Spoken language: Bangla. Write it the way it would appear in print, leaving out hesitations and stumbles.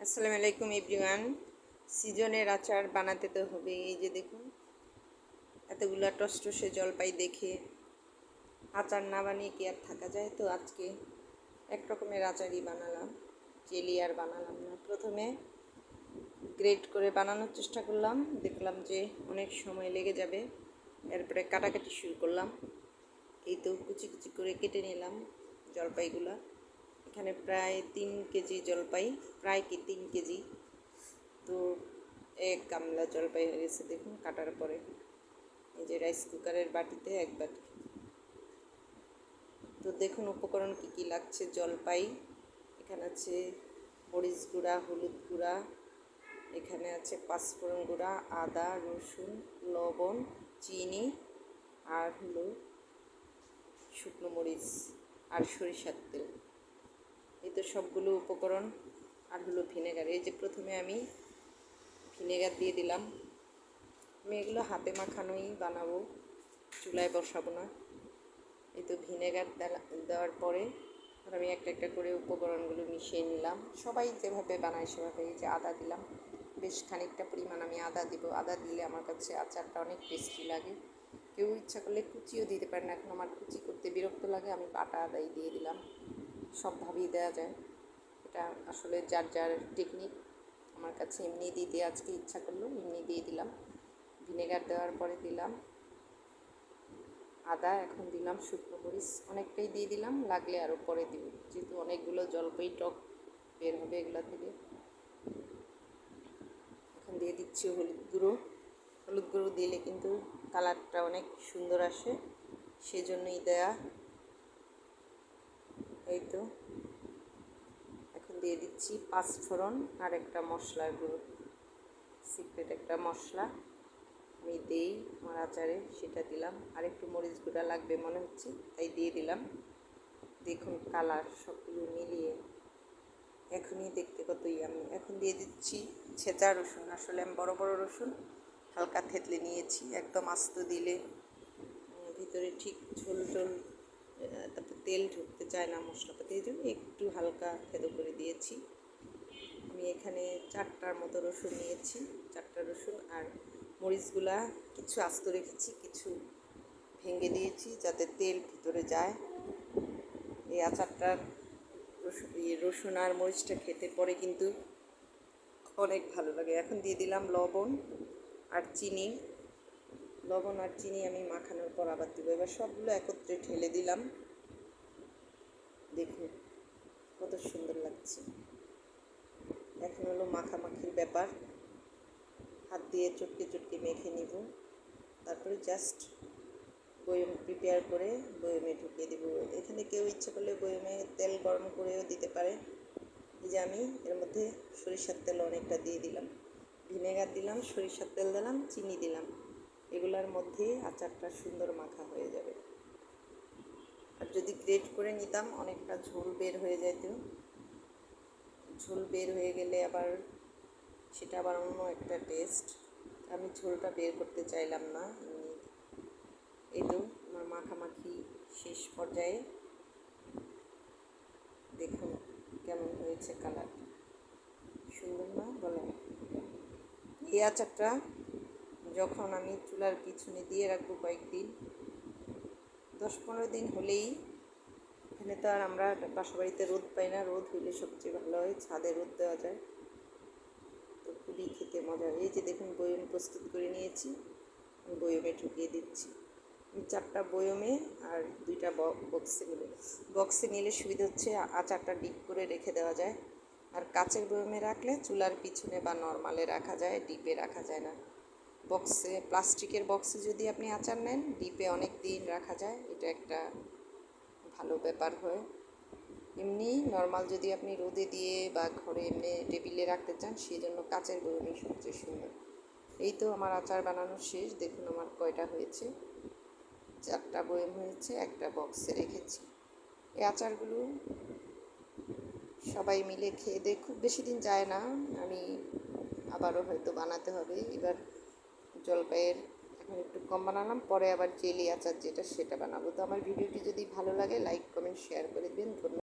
আসসালামু আলাইকুম এভরিওয়ান। সিজনের আচার বানাতে তো হবে। এই যে দেখুন, এতগুলা টসটসে জলপাই দেখে আচার না বানিয়ে কি আর থাকা যায়। তো আজকে এক রকমের আচারই বানালাম, জেলি আর বানালাম না। প্রথমে গ্রেট করে বানানোর চেষ্টা করলাম, দেখলাম যে অনেক সময় লেগে যাবে। এরপরে কাটাকাটি শুরু করলাম। এই তো কুচি কুচি করে কেটে নিলাম জলপাইগুলা। এখানে প্রায় 3 কেজি জলপাই, প্রায় কি 3 কেজি। তো এক গামলা জলপাই হয়ে গেছে দেখুন কাটার পরে। এই যে রাইস কুকারের বাটিতে এক বাটি। তো দেখুন উপকরণ কি কি লাগছে। জলপাই, এখানে আছে মরিচ গুঁড়া, হলুদ গুঁড়া, এখানে আছে পাঁচফোড়ন গুঁড়া, আদা, রসুন, লবণ, চিনি, আর হলো শুকনো মরিচ আর সরিষার তেল। এই তো সবগুলো উপকরণ। আর হলো ভিনেগার। এই যে প্রথমে আমি ভিনেগার দিয়ে দিলাম। আমি এগুলো হাতে মাখানোই বানাবো, চুলায় বসাবো না। এই তো ভিনেগার দেওয়ার পরে আমি একটা একটা করে উপকরণগুলো মিশিয়ে নিলাম। সবাই যেভাবে বানায় সেভাবে। এই যে আদা দিলাম, বেশ খানিকটা পরিমাণ আমি আদা দিব। আদা দিলে আমার কাছে আচারটা অনেক টেস্টি লাগে। কেউ ইচ্ছা করলে কুচিও দিতে পারেন, এখন আমার কুচি করতে বিরক্ত লাগে, আমি বাটা আদাই দিয়ে দিলাম। সবভাবেই দেওয়া যায়, এটা আসলে যার যার টেকনিক। আমার কাছে এমনি দিতে আজকে ইচ্ছা করলো, এমনি দিয়ে দিলাম। ভিনেগার দেওয়ার পরে দিলাম আদা, এখন দিলাম শুকনো মরিচ, অনেকটাই দিয়ে দিলাম, লাগলে আরও পরে দিব, যেহেতু অনেকগুলো জলপাই টক বের হবে এগুলো থেকে। এখন দিয়ে দিচ্ছি হলুদ গুঁড়ো। হলুদ গুঁড়ো দিলে কিন্তু কালারটা অনেক সুন্দর আসে, সেজন্যই দেয়া। এই তো এখন দিয়ে দিচ্ছি পাঁচফোড়ন আর একটা মশলার গুঁড়ো, সিক্রেট একটা মশলা আমি দিই আমার আচারে, সেটা দিলাম। আর একটু মরিচ গুঁড়া লাগবে মনে হচ্ছে, তাই দিয়ে দিলাম। দেখুন কালার সবগুলো মিলিয়ে এখনই দেখতে কতই আমি। এখন দিয়ে দিচ্ছি ছেঁচা রসুন। আসলে আমি বড় বড় রসুন হালকা থেতলে নিয়েছি, একদম আস্ত দিলে ভিতরে ঠিক ঝোল টোল, তারপর তেল ঢুকতে চায় না মশলাপাতি, এই জন্য একটু হালকা থেতো করে দিয়েছি। আমি এখানে 4টার মতো রসুন নিয়েছি, 4টা রসুন। আর মরিচগুলা কিছু আস্ত রেখেছি, কিছু ভেঙে দিয়েছি যাতে তেল ভিতরে যায়। এই আচারটার রসুন আর মরিচটা খেতে পরে কিন্তু অনেক ভালো লাগে। এখন দিয়ে দিলাম লবণ আর চিনি। লবণ আর চিনি আমি মাখানোর পর আবার দেবো। এবার সবগুলো একত্রে ঢেলে দিলাম। দেখুন কত সুন্দর লাগছে। এখন হলো মাখামাখির ব্যাপার, হাত দিয়ে চটকে চটকে মেখে নিব। তারপরে জাস্ট বয়ম প্রিপেয়ার করে বয়মে ঢুকিয়ে দেবো। এখানে কেউ ইচ্ছে করলে বয়মে তেল গরম করেও দিতে পারে। এই যে আমি এর মধ্যে সরিষার তেল অনেকটা দিয়ে দিলাম, ভিনেগার দিলাম, সরিষার তেল দিলাম, চিনি দিলাম। এগুলোর মধ্যে আচারটা সুন্দর মাখা হয়ে যাবে। আর যদি গ্রেট করে নিতাম অনেকটা ঝোল বের হয়ে যেত। ঝোল বের হয়ে গেলে আবার সেটা আবার অন্য একটা টেস্ট। আমি ঝোলটা বের করতে চাইলাম না। এই তো আমার মাখামাখি শেষ পর্যায়ে। দেখুন কেমন হয়েছে কালার, সুন্দর না বলেন? এই আচারটা যখন আমি চুলার পিছনে দিয়ে রাখবো কয়েকদিন, 10-15 দিন হলেই, এখানে তো আর আমরা বাসা বাড়িতে রোদ পাই না, রোদ হইলে সবচেয়ে ভালো হয়, ছাদে রোদ দেওয়া যায়, তো খুবই খেতে মজা। এই যে দেখুন বয়ম প্রস্তুত করে নিয়েছি, আমি বয়মে ঢুকিয়ে দিচ্ছি। 4টা বয়মে আর 2টা বক্সে নিলে সুবিধা হচ্ছে আচারটা ডিপ করে রেখে দেওয়া যায়। আর কাচের বয়মে রাখলে চুলার পিছনে বা নর্মালে রাখা যায়, ডিপে রাখা যায় না। বক্সে, প্লাস্টিকের বক্সে যদি আপনি আচার নেন, ডিপে অনেক দিন রাখা যায়, এটা একটা ভালো ব্যাপার হয়। এমনি নর্মাল যদি আপনি রোদে দিয়ে বা ঘরে এমনি টেবিলে রাখতে চান, সেই জন্য কাচের বয়মই সবচেয়ে সুন্দর। এই তো আমার আচার বানানো শেষ। দেখুন আমার কয়টা হয়েছে, 4টা বয়ম হয়েছে, একটা বক্সে রেখেছি। এই আচারগুলো সবাই মিলে খেয়ে দিয়ে খুব বেশি দিন যায় না, আমি আবারও হয়তো বানাতে হবে। এবার জলপাইয়ের এখন একটু কম বানালাম, পরে আবার জেলি আচার যেটা সেটা বানাবো। তো আমার ভিডিওটি যদি ভালো লাগে লাইক কমেন্ট শেয়ার করে দেবেন। ধন্যবাদ।